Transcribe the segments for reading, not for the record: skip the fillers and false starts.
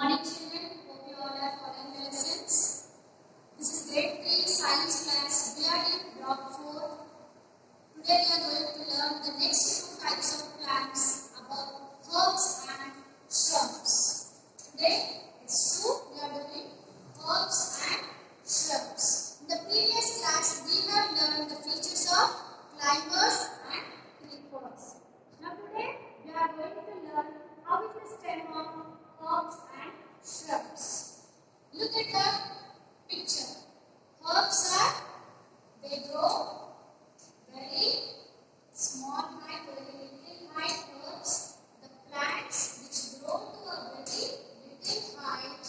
morning children, hope you all are following the lessons. This is grade 3 science class. We are in block 4. Today we are going to learn the next two types of plants about herbs and shrubs. Today it's true we are doing herbs and shrubs. In the previous class we have learned the features of climbers and creepers. Now today we are going to learn how is the stem of herbs and shrubs. Look at the picture. Herbs they grow very small height, very little height herbs. The plants which grow to a very little height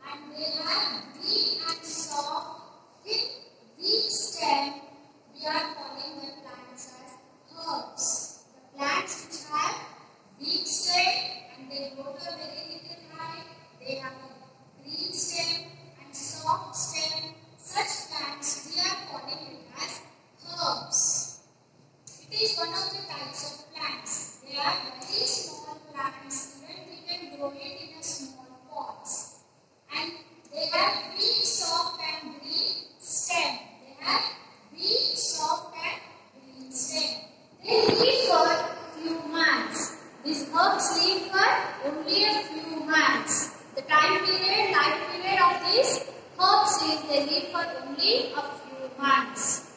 and they have green and soft, thin, weak stem. We are calling the plants as herbs. The plants which have weak stem and they grow to a very little height, they have a green stem and soft stem. Such plants we are calling it as herbs. It is one of the types of plants. They are very small plants, even we can grow it in a small pots. And they have weak, soft and green stem. They have weak, soft and green stem. They live for few months. These herbs live for only a few months. The time period, life period of these herbs is they live for only a few months.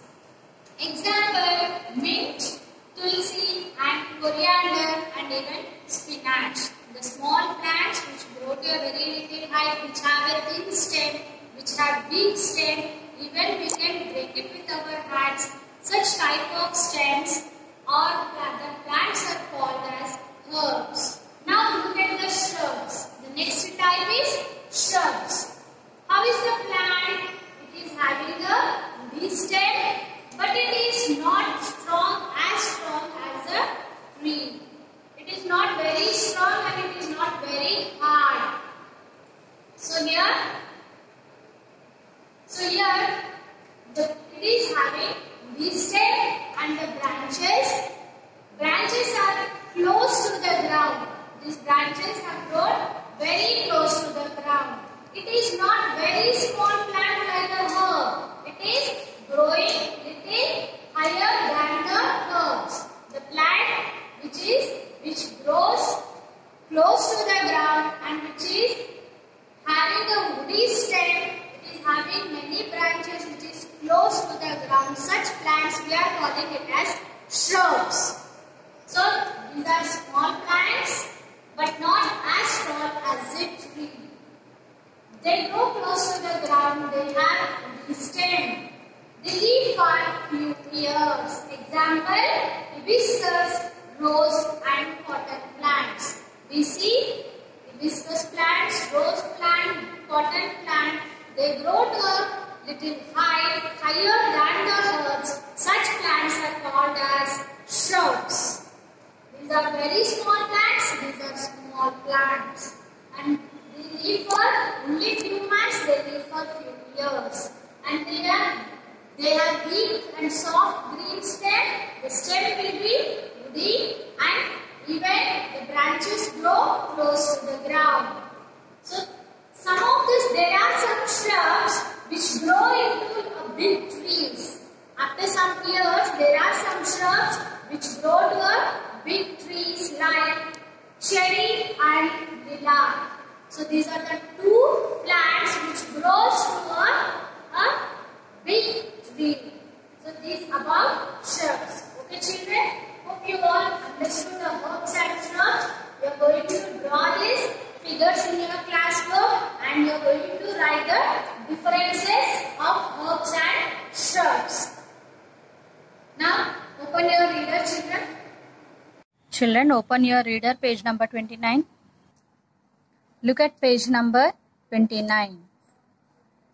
Example, mint, tulsi and coriander and even spinach. The small plants which grow to a very little height, which have a thin stem, which have weak stem, even we can break it with our hands. Such type of stems or the plants are called as herbs. Now look at the shrubs. The next type is shrubs. How is the plant? It is having a woody stem, but it is not strong as a tree. It is not very strong and it is not very hard. So here it is having woody stem and the branches. Branches are close to the ground. These branches have grown very close to the ground. It is not very small plant like a herb. It is growing little higher than the herbs. The plant which grows close to the ground and which is having a woody stem. It is having many branches which is close to the ground. Such plants we are calling it as shrubs. So these are small plants but not as tall as a tree. They grow close to the ground. They have a stem. They live for few years. Example, hibiscus, rose and cotton plants. We see hibiscus plants, rose plant, cotton plant. They grow to a little height, higher than the herbs. Such plants are called as shrubs. These are very small plants. These are small plants. And they live for only few months. They live for few years. And they have weak and soft green stem. The stem will be woody and even the branches grow close to the ground. So some of this, there are some shrubs which grow into a big trees. After some years, there are some shrubs which grow to a big trees like cherry and lilac. So these are the two plants which grows to a big tree. So these about shrubs. Okay children, hope you all understood the herbs and shrubs. You are going to draw these figures in your classwork and you are going to write the differences of herbs and shrubs. Now open your reader children. Children, open your reader, page number 29. Look at page number 29.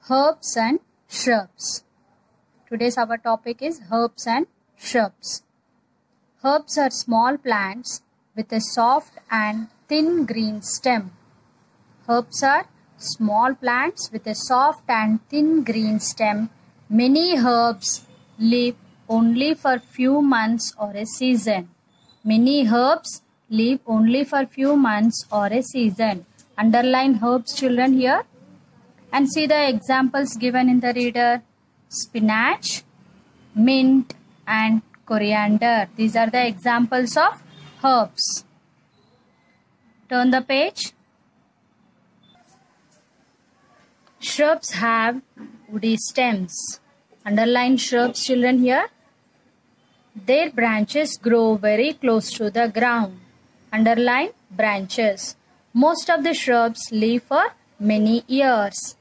Herbs and shrubs. Today's our topic is herbs and shrubs. Herbs are small plants with a soft and thin green stem. Herbs are small plants with a soft and thin green stem. Many herbs live only for few months or a season. Many herbs live only for few months or a season. Underline herbs, children, here. And see the examples given in the reader. Spinach, mint and coriander. These are the examples of herbs. Turn the page. Shrubs have woody stems. Underline shrubs, children, here. Their branches grow very close to the ground. Underline branches. Most of the shrubs live for many years.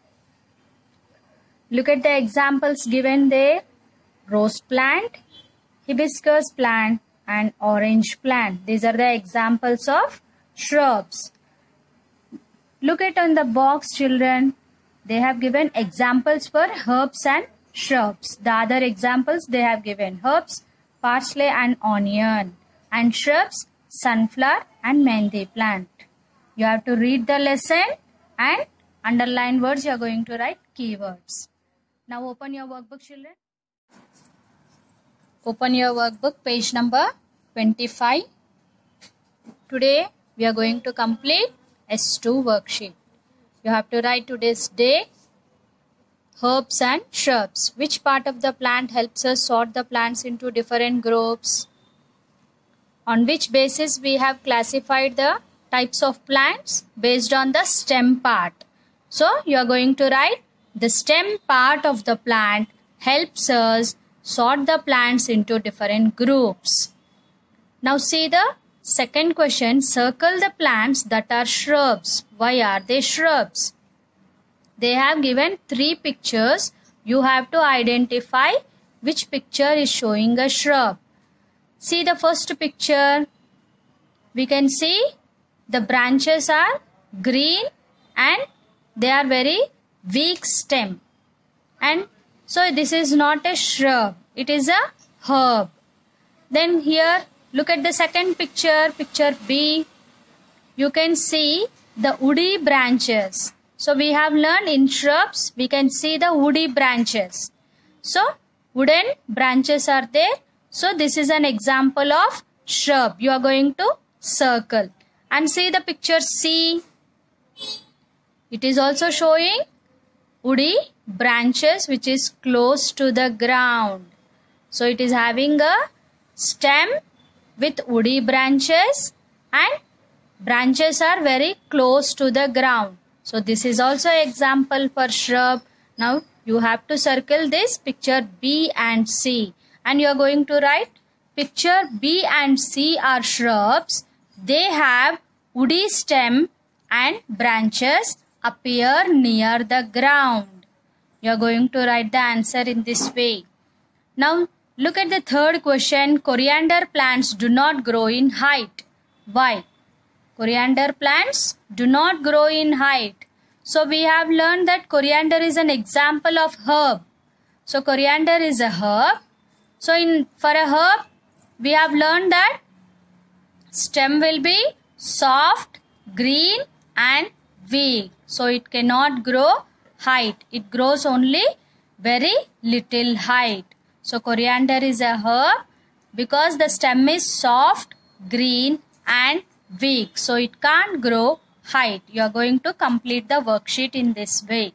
Look at the examples given there. Rose plant, hibiscus plant and orange plant. These are the examples of shrubs. Look at on the box, children. They have given examples for herbs and shrubs. The other examples they have given herbs, parsley and onion, and shrubs, sunflower and mehndi plant. You have to read the lesson and underline words. You are going to write keywords. Now open your workbook, children. Open your workbook, page number 25. Today we are going to complete S2 worksheet. You have to write today's day, herbs and shrubs. Which part of the plant helps us sort the plants into different groups? On which basis we have classified the types of plants? Based on the stem part. So you are going to write the stem part of the plant helps us sort the plants into different groups. Now see the second question. Circle the plants that are shrubs. Why are they shrubs? They have given 3 pictures. You have to identify which picture is showing a shrub. See the first picture. We can see the branches are green and they are very weak stem. And so this is not a shrub. It is a herb. Then here look at the second picture, picture B. You can see the woody branches. So we have learned in shrubs we can see the woody branches. So wooden branches are there. So this is an example of shrub. You are going to circle. And see the picture C. It is also showing woody branches which is close to the ground. So it is having a stem with woody branches and branches are very close to the ground. So this is also example for shrub. Now you have to circle this picture B and C. And you are going to write picture B and C are shrubs. They have woody stem and branches appear near the ground. You are going to write the answer in this way. Now look at the third question. Coriander plants do not grow in height. Why? Coriander plants do not grow in height. So we have learned that coriander is an example of herb. So coriander is a herb. So for a herb we have learned that stem will be soft, green and weak. So it cannot grow height. It grows only very little height. So coriander is a herb because the stem is soft, green and weak. So it can't grow height. You are going to complete the worksheet in this way.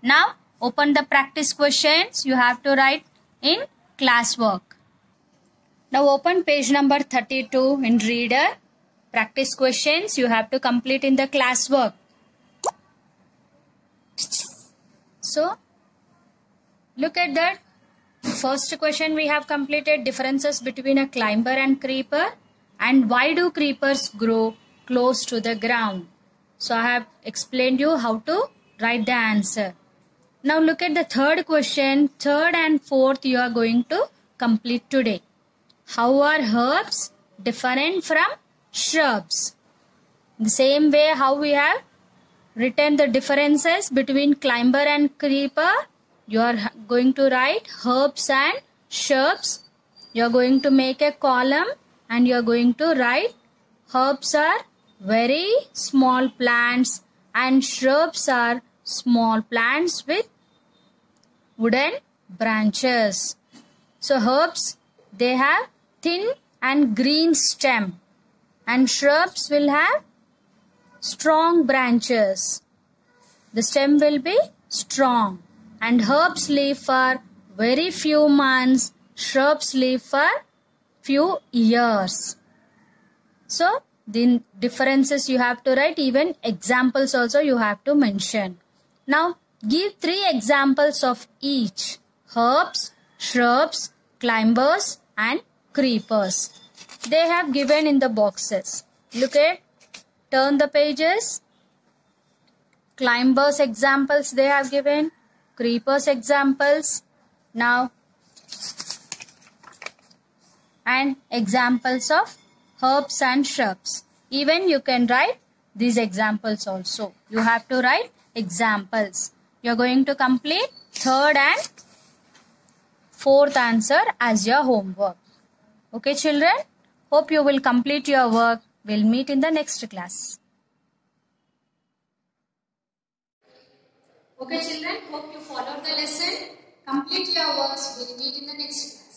Now open the practice questions. You have to write in classwork. Now open page number 32 in reader. Practice questions you have to complete in the classwork. So look at that. First question we have completed, differences between a climber and creeper, and why do creepers grow close to the ground. So I have explained you how to write the answer. Now look at the third question. Third and fourth you are going to complete today. How are herbs different from shrubs? The same way how we have written the differences between climber and creeper, you are going to write herbs and shrubs. You are going to make a column and you are going to write herbs are very small plants and shrubs are small plants with wooden branches. So herbs, they have thin and green stem, and shrubs will have strong branches. The stem will be strong. And herbs live for very few months. Shrubs live for few years. So, the differences you have to write. Even examples also you have to mention. Now, give 3 examples of each. Herbs, shrubs, climbers and creepers. They have given in the boxes. Look at, turn the pages. Climbers examples they have given. Creepers examples. Now, and examples of herbs and shrubs. Even you can write these examples also. You have to write examples. You are going to complete 3rd and 4th answer as your homework. Okay children? Hope you will complete your work. We'll meet in the next class. Okay children, hope you followed the lesson. Complete your works. We'll meet in the next class.